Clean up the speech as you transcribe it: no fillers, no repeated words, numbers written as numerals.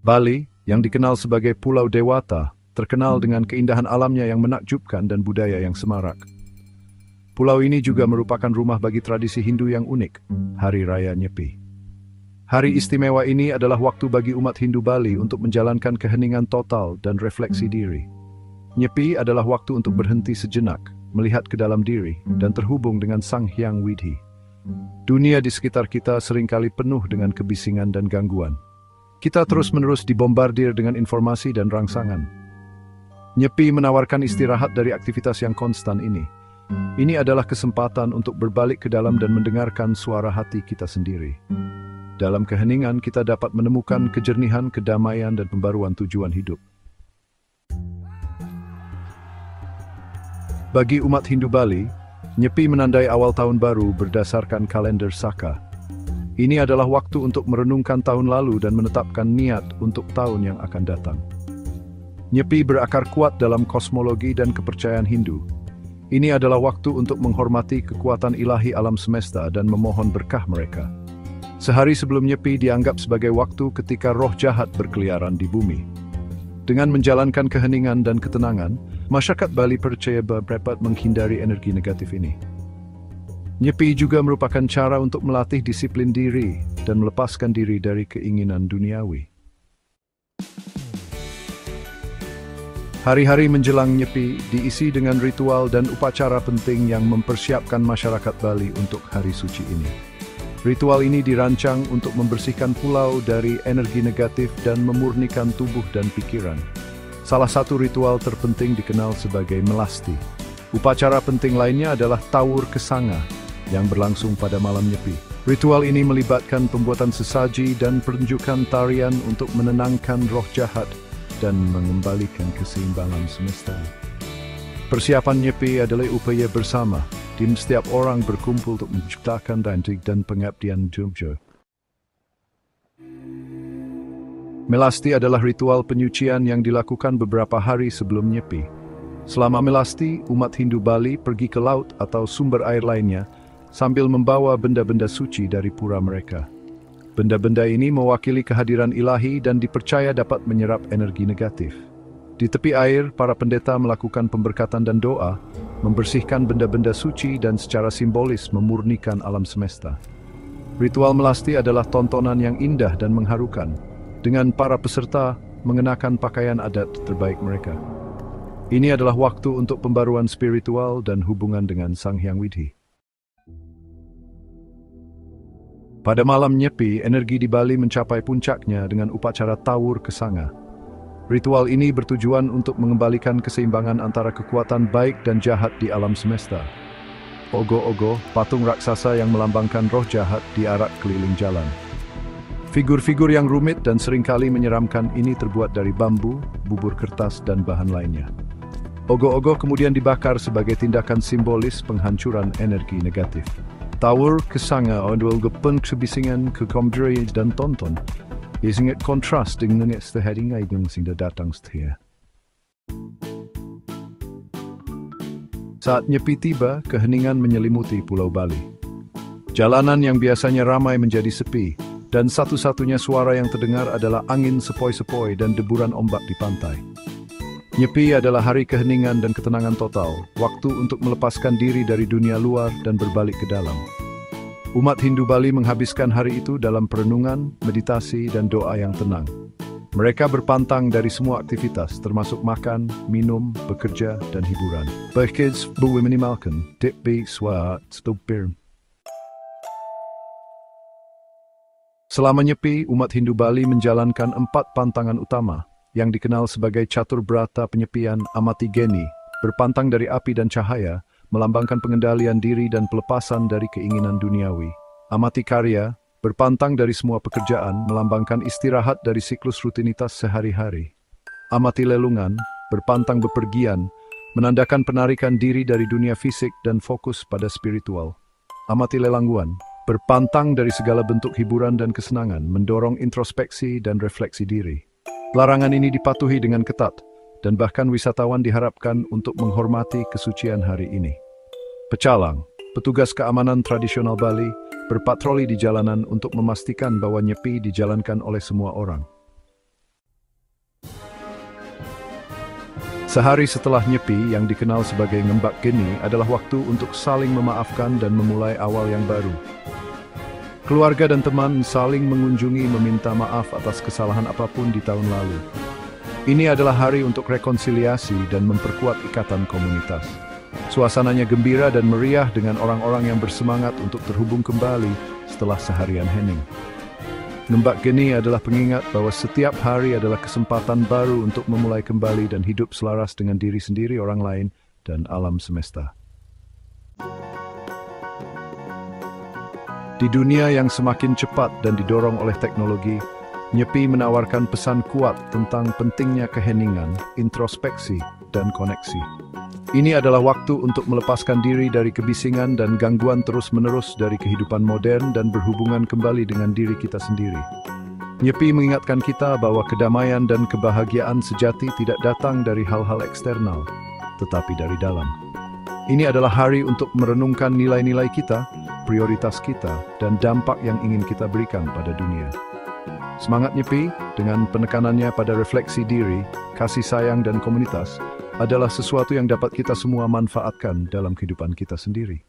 Bali, yang dikenal sebagai Pulau Dewata, terkenal dengan keindahan alamnya yang menakjubkan dan budaya yang semarak. Pulau ini juga merupakan rumah bagi tradisi Hindu yang unik, Hari Raya Nyepi. Hari istimewa ini adalah waktu bagi umat Hindu Bali untuk menjalankan keheningan total dan refleksi diri. Nyepi adalah waktu untuk berhenti sejenak, melihat ke dalam diri, dan terhubung dengan Sang Hyang Widhi. Dunia di sekitar kita seringkali penuh dengan kebisingan dan gangguan. Kita terus-menerus dibombardir dengan informasi dan rangsangan. Nyepi menawarkan istirahat dari aktivitas yang konstan ini. Ini adalah kesempatan untuk berbalik ke dalam dan mendengarkan suara hati kita sendiri. Dalam keheningan, kita dapat menemukan kejernihan, kedamaian, dan pembaruan tujuan hidup. Bagi umat Hindu Bali, Nyepi menandai awal tahun baru berdasarkan kalender Saka. Ini adalah waktu untuk merenungkan tahun lalu dan menetapkan niat untuk tahun yang akan datang. Nyepi berakar kuat dalam kosmologi dan kepercayaan Hindu. Ini adalah waktu untuk menghormati kekuatan ilahi alam semesta dan memohon berkah mereka. Sehari sebelum Nyepi dianggap sebagai waktu ketika roh jahat berkeliaran di bumi. Dengan menjalankan keheningan dan ketenangan, masyarakat Bali percaya dapat menghindari energi negatif ini. Nyepi juga merupakan cara untuk melatih disiplin diri dan melepaskan diri dari keinginan duniawi. Hari-hari menjelang Nyepi diisi dengan ritual dan upacara penting yang mempersiapkan masyarakat Bali untuk hari suci ini. Ritual ini dirancang untuk membersihkan pulau dari energi negatif dan memurnikan tubuh dan pikiran. Salah satu ritual terpenting dikenal sebagai melasti. Upacara penting lainnya adalah Tawur Kesanga yang berlangsung pada malam Nyepi. Ritual ini melibatkan pembuatan sesaji dan pertunjukan tarian untuk menenangkan roh jahat dan mengembalikan keseimbangan semesta. Persiapan Nyepi adalah upaya bersama, di setiap orang berkumpul untuk menciptakan ranting dan pengabdian jujur. Melasti adalah ritual penyucian yang dilakukan beberapa hari sebelum Nyepi. Selama melasti, umat Hindu Bali pergi ke laut atau sumber air lainnya sambil membawa benda-benda suci dari pura mereka. Benda-benda ini mewakili kehadiran ilahi dan dipercaya dapat menyerap energi negatif. Di tepi air, para pendeta melakukan pemberkatan dan doa, membersihkan benda-benda suci dan secara simbolis memurnikan alam semesta. Ritual melasti adalah tontonan yang indah dan mengharukan, dengan para peserta mengenakan pakaian adat terbaik mereka. Ini adalah waktu untuk pembaruan spiritual dan hubungan dengan Sang Hyang Widhi. Pada malam Nyepi, energi di Bali mencapai puncaknya dengan upacara Tawur Kesanga. Ritual ini bertujuan untuk mengembalikan keseimbangan antara kekuatan baik dan jahat di alam semesta. Ogo-ogo, patung raksasa yang melambangkan roh jahat diarak keliling jalan. Figur-figur yang rumit dan seringkali menyeramkan ini terbuat dari bambu, bubur kertas, dan bahan lainnya. Ogo-ogo kemudian dibakar sebagai tindakan simbolis penghancuran energi negatif. Tawur Kesanga adalah kebisingan, kekomdri dan tonton. Ia sangat kontras dengan setahadinya yang sudah datang setia. Saat Nyepi tiba, keheningan menyelimuti Pulau Bali. Jalanan yang biasanya ramai menjadi sepi, dan satu-satunya suara yang terdengar adalah angin sepoi-sepoi dan deburan ombak di pantai. Nyepi adalah hari keheningan dan ketenangan total, waktu untuk melepaskan diri dari dunia luar dan berbalik ke dalam. Umat Hindu Bali menghabiskan hari itu dalam perenungan, meditasi, dan doa yang tenang. Mereka berpantang dari semua aktivitas, termasuk makan, minum, bekerja, dan hiburan. Bahkan minimalkan, tipi swat stupir. Selama Nyepi, umat Hindu Bali menjalankan 4 pantangan utama, yang dikenal sebagai Catur Brata Penyepian Amati Geni, berpantang dari api dan cahaya, melambangkan pengendalian diri dan pelepasan dari keinginan duniawi. Amati Karya, berpantang dari semua pekerjaan, melambangkan istirahat dari siklus rutinitas sehari-hari. Amati Lelungan, berpantang bepergian, menandakan penarikan diri dari dunia fisik dan fokus pada spiritual. Amati Lelangguan, berpantang dari segala bentuk hiburan dan kesenangan, mendorong introspeksi dan refleksi diri. Larangan ini dipatuhi dengan ketat, dan bahkan wisatawan diharapkan untuk menghormati kesucian hari ini. Pecalang, Petugas keamanan tradisional Bali berpatroli di jalanan untuk memastikan bahwa Nyepi dijalankan oleh semua orang. Sehari setelah Nyepi yang dikenal sebagai Ngembak Geni adalah waktu untuk saling memaafkan dan memulai awal yang baru. Keluarga dan teman saling mengunjungi meminta maaf atas kesalahan apapun di tahun lalu. Ini adalah hari untuk rekonsiliasi dan memperkuat ikatan komunitas. Suasananya gembira dan meriah dengan orang-orang yang bersemangat untuk terhubung kembali setelah seharian hening. Ngembak Geni adalah pengingat bahwa setiap hari adalah kesempatan baru untuk memulai kembali dan hidup selaras dengan diri sendiri, orang lain, dan alam semesta. Di dunia yang semakin cepat dan didorong oleh teknologi, Nyepi menawarkan pesan kuat tentang pentingnya keheningan, introspeksi, dan koneksi. Ini adalah waktu untuk melepaskan diri dari kebisingan dan gangguan terus-menerus dari kehidupan modern dan berhubungan kembali dengan diri kita sendiri. Nyepi mengingatkan kita bahwa kedamaian dan kebahagiaan sejati tidak datang dari hal-hal eksternal, tetapi dari dalam. Ini adalah hari untuk merenungkan nilai-nilai kita, prioritas kita, dan dampak yang ingin kita berikan pada dunia. Semangat Nyepi, dengan penekanannya pada refleksi diri, kasih sayang, dan komunitas, adalah sesuatu yang dapat kita semua manfaatkan dalam kehidupan kita sendiri.